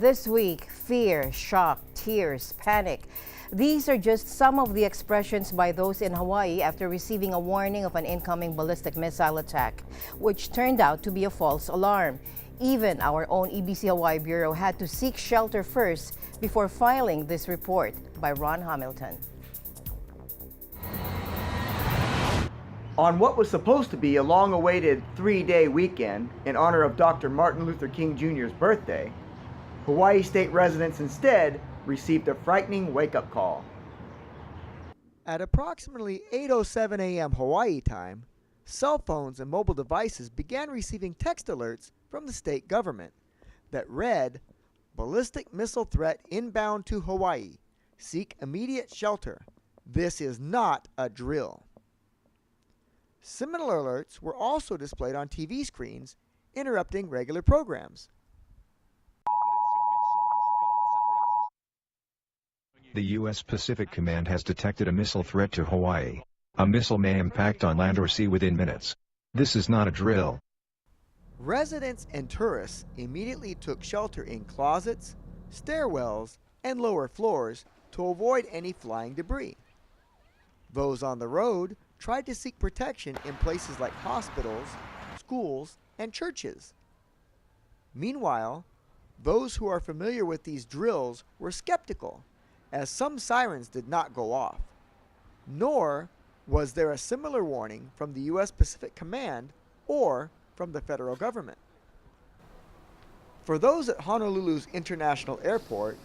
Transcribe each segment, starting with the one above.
This week, fear, shock, tears, panic. These are just some of the expressions by those in Hawaii after receiving a warning of an incoming ballistic missile attack, which turned out to be a false alarm. Even our own EBC Hawaii Bureau had to seek shelter first before filing this report. By Ron Hamilton. On what was supposed to be a long-awaited three-day weekend in honor of Dr. Martin Luther King Jr.'s birthday, Hawaii state residents instead received a frightening wake-up call. At approximately 8:07 a.m. Hawaii time, cell phones and mobile devices began receiving text alerts from the state government that read, "Ballistic missile threat inbound to Hawaii. Seek immediate shelter. This is not a drill." Similar alerts were also displayed on TV screens, interrupting regular programs. The U.S. Pacific Command has detected a missile threat to Hawaii. A missile may impact on land or sea within minutes. This is not a drill. Residents and tourists immediately took shelter in closets, stairwells, and lower floors to avoid any flying debris. Those on the road tried to seek protection in places like hospitals, schools, and churches. Meanwhile, those who are familiar with these drills were skeptical, as some sirens did not go off. Nor was there a similar warning from the U.S. Pacific Command or from the federal government. For those at Honolulu's International Airport,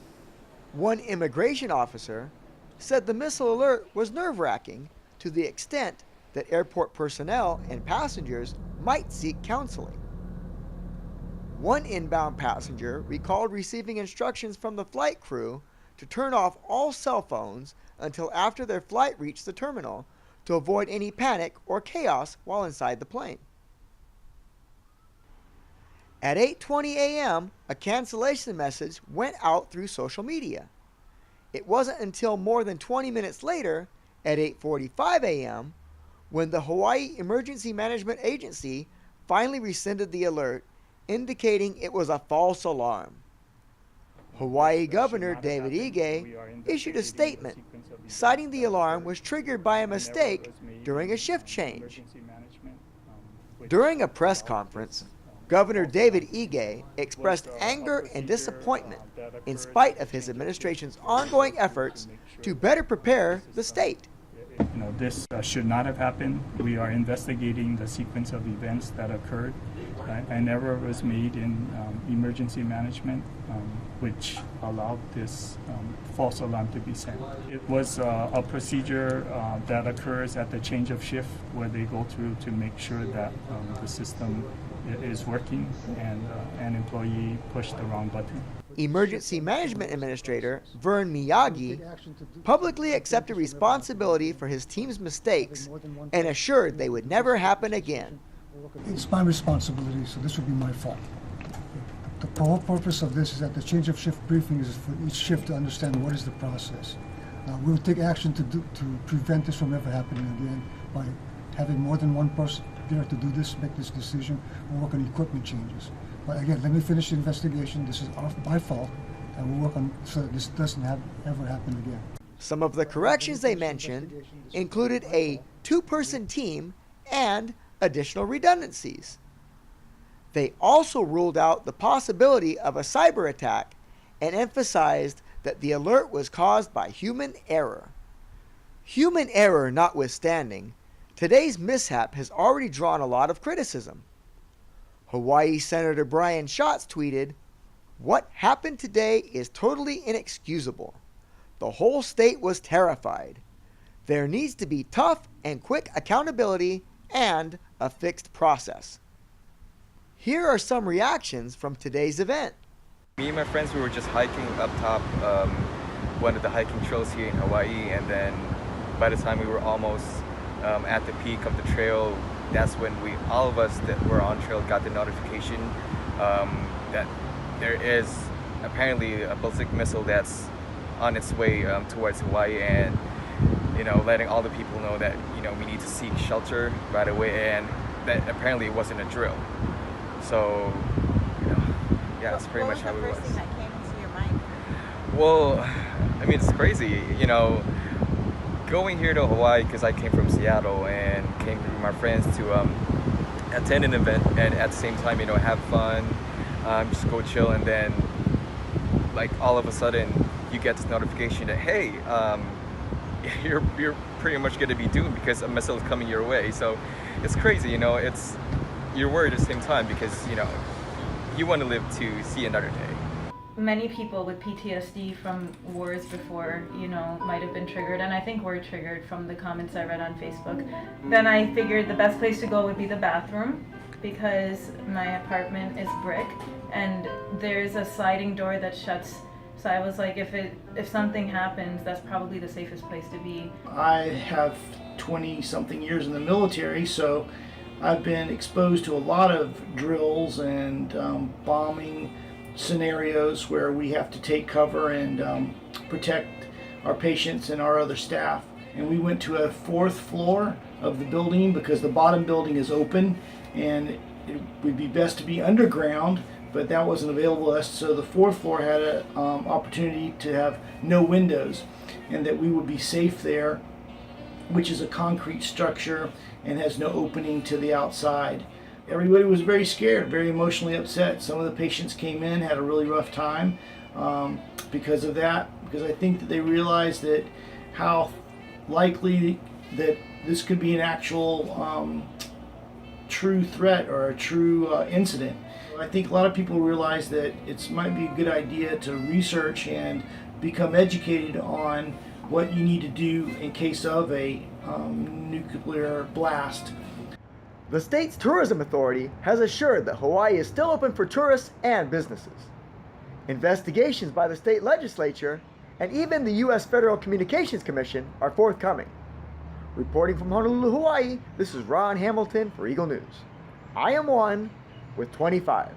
one immigration officer said the missile alert was nerve-wracking to the extent that airport personnel and passengers might seek counseling. One inbound passenger recalled receiving instructions from the flight crew to turn off all cell phones until after their flight reached the terminal to avoid any panic or chaos while inside the plane. At 8:20 a.m., a cancellation message went out through social media. It wasn't until more than 20 minutes later, at 8:45 a.m., when the Hawaii Emergency Management Agency finally rescinded the alert, indicating it was a false alarm. Hawaii Governor David Ige issued a statement citing the alarm was triggered by a mistake during a shift change. During a press conference, Governor David Ige expressed anger and disappointment in spite of his administration's ongoing efforts to better prepare the state. This should not have happened. We are investigating the sequence of events that occurred. An error was made in emergency management, which allowed this false alarm to be sent. It was a procedure that occurs at the change of shift, where they go through to make sure that the system is working and an employee pushed the wrong button. Emergency Management Administrator Vern Miyagi publicly accepted responsibility for his team's mistakes and assured they would never happen again. It's my responsibility, so this would be my fault. The whole purpose of this is that the change of shift briefing is for each shift to understand what is the process. We'll take action to prevent this from ever happening again by having more than one person there to do this, make this decision. We'll work on equipment changes. But again, let me finish the investigation. This is my fault, and we'll work on so that this doesn't ever happen again. Some of the corrections they mentioned included a two-person team and additional redundancies. They also ruled out the possibility of a cyber attack and emphasized that the alert was caused by human error. Human error notwithstanding, today's mishap has already drawn a lot of criticism. Hawaii Senator Brian Schatz tweeted, "What happened today is totally inexcusable. The whole state was terrified. There needs to be tough and quick accountability and a fixed process." Here are some reactions from today's event. Me and my friends, we were just hiking up top one of the hiking trails here in Hawaii, and then by the time we were almost at the peak of the trail, that's when all of us that were on trail got the notification that there is apparently a ballistic missile that's on its way towards Hawaii, and letting all the people know that we need to seek shelter right away, and that apparently it wasn't a drill. So yeah, that's pretty much how it was. What was the first thing that came Well, I mean, it's crazy, you know, going here to Hawaii because I came from Seattle and came with my friends to attend an event and at the same time, you know, have fun, just go chill, and then like all of a sudden you get this notification that hey, you're pretty much going to be doomed because a missile is coming your way. So it's crazy, you know. You're worried at the same time because you know you want to live to see another day. Many people with PTSD from wars before, you know, might have been triggered, and I think we're triggered from the comments I read on Facebook. Then I figured the best place to go would be the bathroom because my apartment is brick and there's a sliding door that shuts. So I was like, if something happens, that's probably the safest place to be. I have 20-something years in the military, so I've been exposed to a lot of drills and bombing scenarios where we have to take cover and protect our patients and our other staff. And we went to a 4th floor of the building because the bottom building is open and it would be best to be underground, but that wasn't available to us. So the 4th floor had an opportunity to have no windows and that we would be safe there, which is a concrete structure and has no opening to the outside. Everybody was very scared, very emotionally upset. Some of the patients came in, had a really rough time because of that, because I think that they realized that how likely that this could be an actual true threat or a true incident. I think a lot of people realize that it might be a good idea to research and become educated on what you need to do in case of a nuclear blast. The state's tourism authority has assured that Hawaii is still open for tourists and businesses. Investigations by the state legislature and even the U.S. Federal Communications Commission are forthcoming. Reporting from Honolulu, Hawaii, this is Ron Hamilton for Eagle News. I am one with 25.